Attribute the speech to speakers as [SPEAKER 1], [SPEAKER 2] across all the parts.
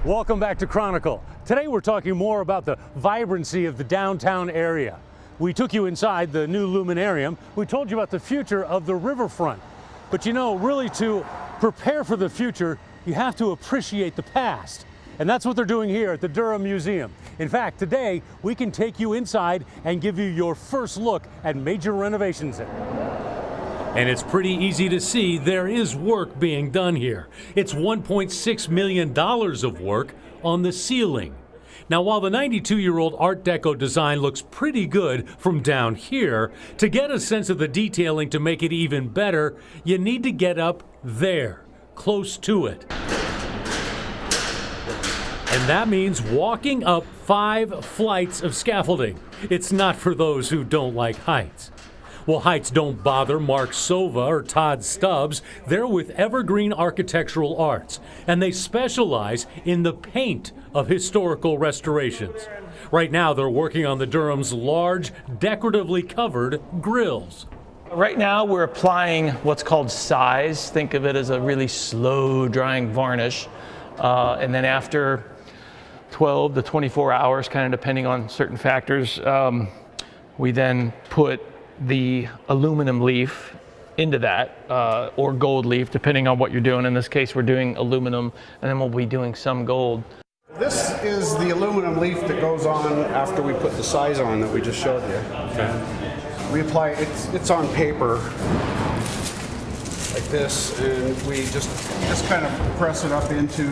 [SPEAKER 1] Welcome back to Chronicle. Today we're talking more about the vibrancy of the downtown area. We took you inside the new Luminarium. We told you about the future of the riverfront. But you know, really to prepare for the future, you have to appreciate the past. And that's what they're doing here at the Durham Museum. In fact, today we can take you inside and give you your first look at major renovations there. And it's pretty easy to see there is work being done here. It's $1.6 million of work on the ceiling. Now, while the 92-year-old Art Deco design looks pretty good from down here, to get a sense of the detailing to make it even better, you need to get up there, close to it. And that means walking up 5 flights of scaffolding. It's not for those who don't like heights. Well, heights don't bother Mark Sova or Todd Stubbs. They're with Evergreen Architectural Arts, and they specialize in the paint of historical restorations. Right now, they're working on the Durham's large, decoratively covered grills.
[SPEAKER 2] Right now, we're applying what's called size. Think of it as a really slow drying varnish. And then after 12 to 24 hours, kind of depending on certain factors, we then put the aluminum leaf into that, or gold leaf, depending on what you're doing. In this case, we're doing aluminum, and then we'll be doing some gold.
[SPEAKER 3] This is the aluminum leaf that goes on after we put the size on that we just showed you. Okay. We apply it's on paper like this, and we just kind of press it up into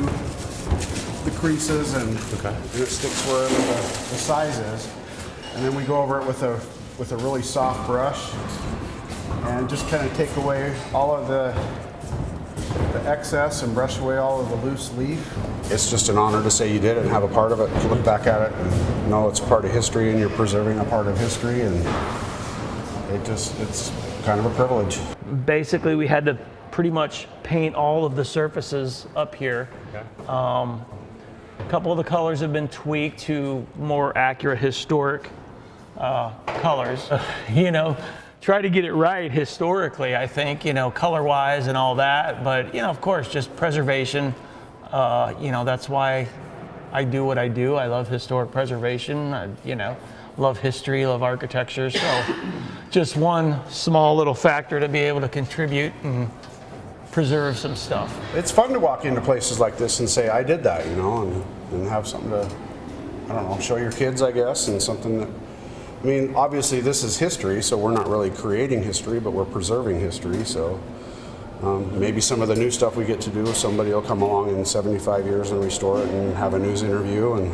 [SPEAKER 3] the creases, and it sticks wherever the size is. And then we go over it with a really soft brush and just kind of take away all of the excess and brush away all of the loose leaf. It's just an honor to say you did it and have a part of it, to look back at it and know it's part of history and you're preserving a part of history, and it's kind of a privilege.
[SPEAKER 2] Basically, we had to pretty much paint all of the surfaces up here. Okay. A couple of the colors have been tweaked to more accurate historic colors. You know, try to get it right historically, I think, you know, color-wise and all that. But, you know, of course, just preservation. You know, that's why I do what I do. I love historic preservation. You know, love history, love architecture. So just one small little factor to be able to contribute and preserve some stuff.
[SPEAKER 3] It's fun to walk into places like this and say, I did that, you know, and have something to, I don't know, show your kids, I guess, and something that, I mean, obviously this is history, so we're not really creating history, but we're preserving history. So maybe some of the new stuff we get to do, somebody will come along in 75 years and restore it and have a news interview, and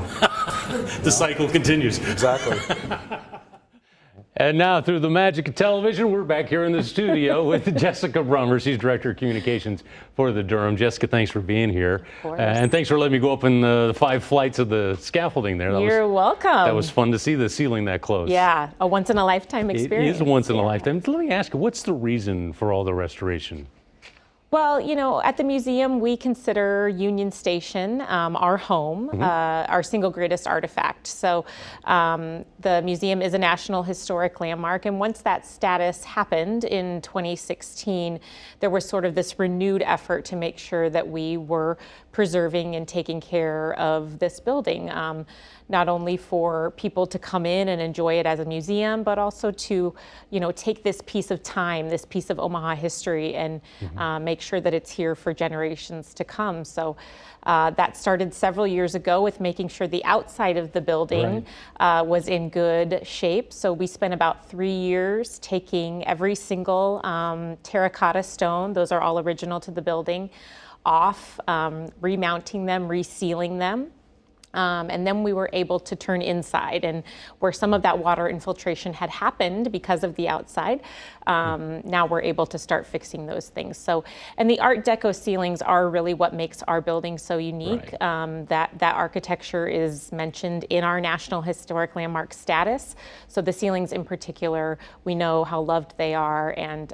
[SPEAKER 1] the cycle continues.
[SPEAKER 3] Exactly.
[SPEAKER 1] And now, through the magic of television, we're back here in the studio with Jessica Brummer. She's Director of Communications for the Durham. Jessica, thanks for being here.
[SPEAKER 4] Of course.
[SPEAKER 1] And thanks for letting me go up in the 5 flights of the scaffolding there.
[SPEAKER 4] You're welcome.
[SPEAKER 1] That was fun to see the ceiling that close.
[SPEAKER 4] Yeah, a once-in-a-lifetime experience.
[SPEAKER 1] It is a once-in-a-lifetime. Let me ask you, what's the reason for all the restoration?
[SPEAKER 4] Well, you know, at the museum, we consider Union Station our home, our single greatest artifact. So the museum is a National Historic Landmark. And once that status happened in 2016, there was sort of this renewed effort to make sure that we were preserving and taking care of this building. Not only for people to come in and enjoy it as a museum, but also to, you know, take this piece of time, this piece of Omaha history, and make sure that it's here for generations to come. So that started several years ago with making sure the outside of the building was in good shape. So we spent about 3 years taking every single terracotta stone, those are all original to the building, off, remounting them, resealing them. And then we were able to turn inside, and where some of that water infiltration had happened because of the outside, now we're able to start fixing those things. So, and the Art Deco ceilings are really what makes our building so unique. That architecture is mentioned in our National Historic Landmark status. So the ceilings in particular, we know how loved they are, and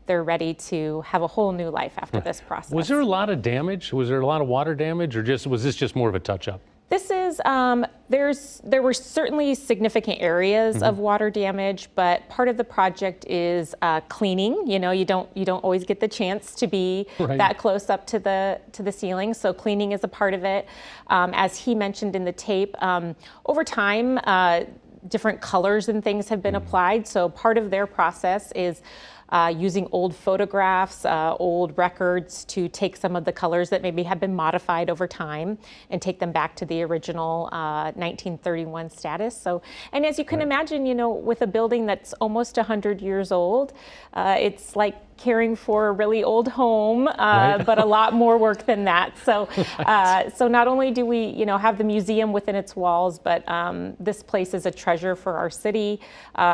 [SPEAKER 4] they're ready to have a whole new life after this process.
[SPEAKER 1] Was there a lot of damage? Was there a lot of water damage, or was this just more of a touch-up?
[SPEAKER 4] This is There were certainly significant areas of water damage, but part of the project is cleaning. You know, you don't always get the chance to be that close up to the ceiling, so cleaning is a part of it. As he mentioned in the tape, over time, different colors and things have been applied. So part of their process is using old photographs, old records to take some of the colors that maybe have been modified over time and take them back to the original 1931 status. So, and as you can imagine, you know, with a building that's almost 100 years old, it's like caring for a really old home, but a lot more work than that. So, so not only do we, you know, have the museum within its walls, but this place is a treasure for our city,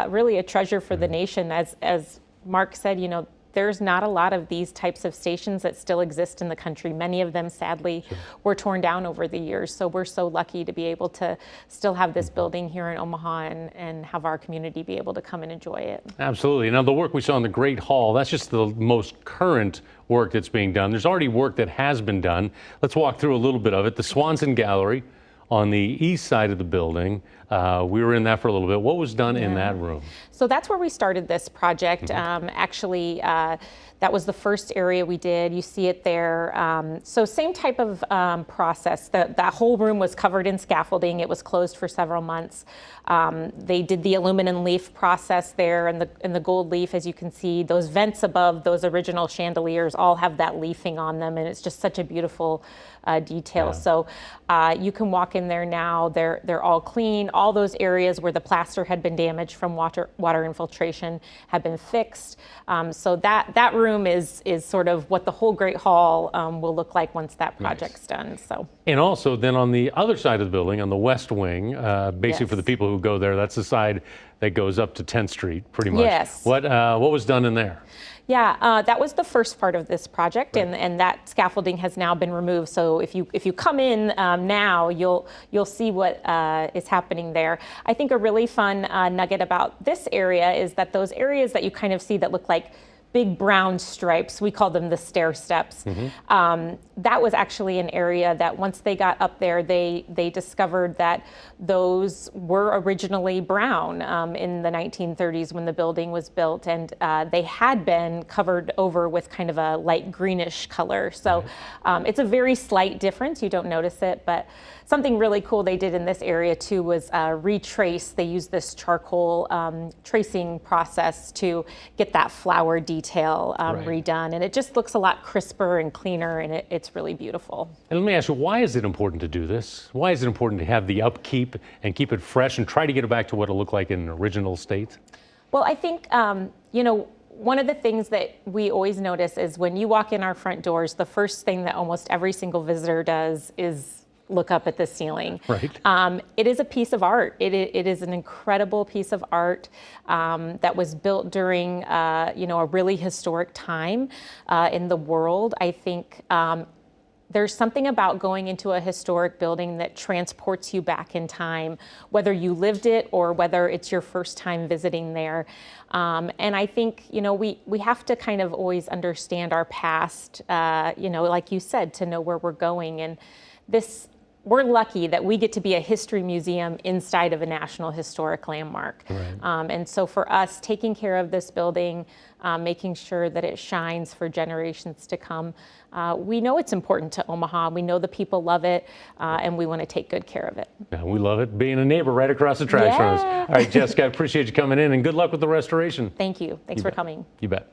[SPEAKER 4] really a treasure for the nation. As Mark said, you know, there's not a lot of these types of stations that still exist in the country. Many of them, sadly, were torn down over the years. So we're so lucky to be able to still have this building here in Omaha and have our community be able to come and enjoy it.
[SPEAKER 1] Absolutely. Now, the work we saw in the Great Hall, that's just the most current work that's being done. There's already work that has been done. Let's walk through a little bit of it. The Swanson Gallery on the east side of the building. We were in that for a little bit. What was done in that room?
[SPEAKER 4] So that's where we started this project. Actually, that was the first area we did. You see it there. So same type of process. That whole room was covered in scaffolding. It was closed for several months. They did the aluminum leaf process there, and the gold leaf, as you can see, those vents above those original chandeliers all have that leafing on them, and it's just such a beautiful detail. So you can walk in there now. They're all clean. All those areas where the plaster had been damaged from water infiltration have been fixed. So that room is sort of what the whole Great Hall will look like once that project's done. So.
[SPEAKER 1] And also then on the other side of the building, on the west wing, basically for the people who go there, that's the side that goes up to 10th Street, pretty much.
[SPEAKER 4] Yes.
[SPEAKER 1] What was done in there?
[SPEAKER 4] Yeah, that was the first part of this project, and that scaffolding has now been removed. So if you come in now, you'll see what is happening there. I think a really fun nugget about this area is that those areas that you kind of see that look like big brown stripes, we call them the stair steps. That was actually an area that once they got up there, they discovered that those were originally brown in the 1930s when the building was built, and they had been covered over with kind of a light greenish color. So it's a very slight difference. You don't notice it, but something really cool they did in this area too was retrace. They used this charcoal tracing process to get that flower detail redone, and it just looks a lot crisper and cleaner, and it's really beautiful.
[SPEAKER 1] And let me ask you, why is it important to do this? Why is it important to have the upkeep and keep it fresh and try to get it back to what it looked like in an original state?
[SPEAKER 4] Well, I think, you know, one of the things that we always notice is when you walk in our front doors, the first thing that almost every single visitor does is look up at the ceiling.
[SPEAKER 1] Right.
[SPEAKER 4] It is a piece of art. It is an incredible piece of art that was built during, you know, a really historic time in the world. I think there's something about going into a historic building that transports you back in time, whether you lived it or whether it's your first time visiting there. And I think, you know, we have to kind of always understand our past, you know, like you said, to know where we're going. And we're lucky that we get to be a history museum inside of a National Historic Landmark. And so for us, taking care of this building, making sure that it shines for generations to come, we know it's important to Omaha. We know the people love it, and we want to take good care of it.
[SPEAKER 1] Yeah, we love it. Being a neighbor right across the tracks from us. All right, Jessica, I appreciate you coming in, and good luck with the restoration.
[SPEAKER 4] Thank you. Thanks for coming.
[SPEAKER 1] You bet.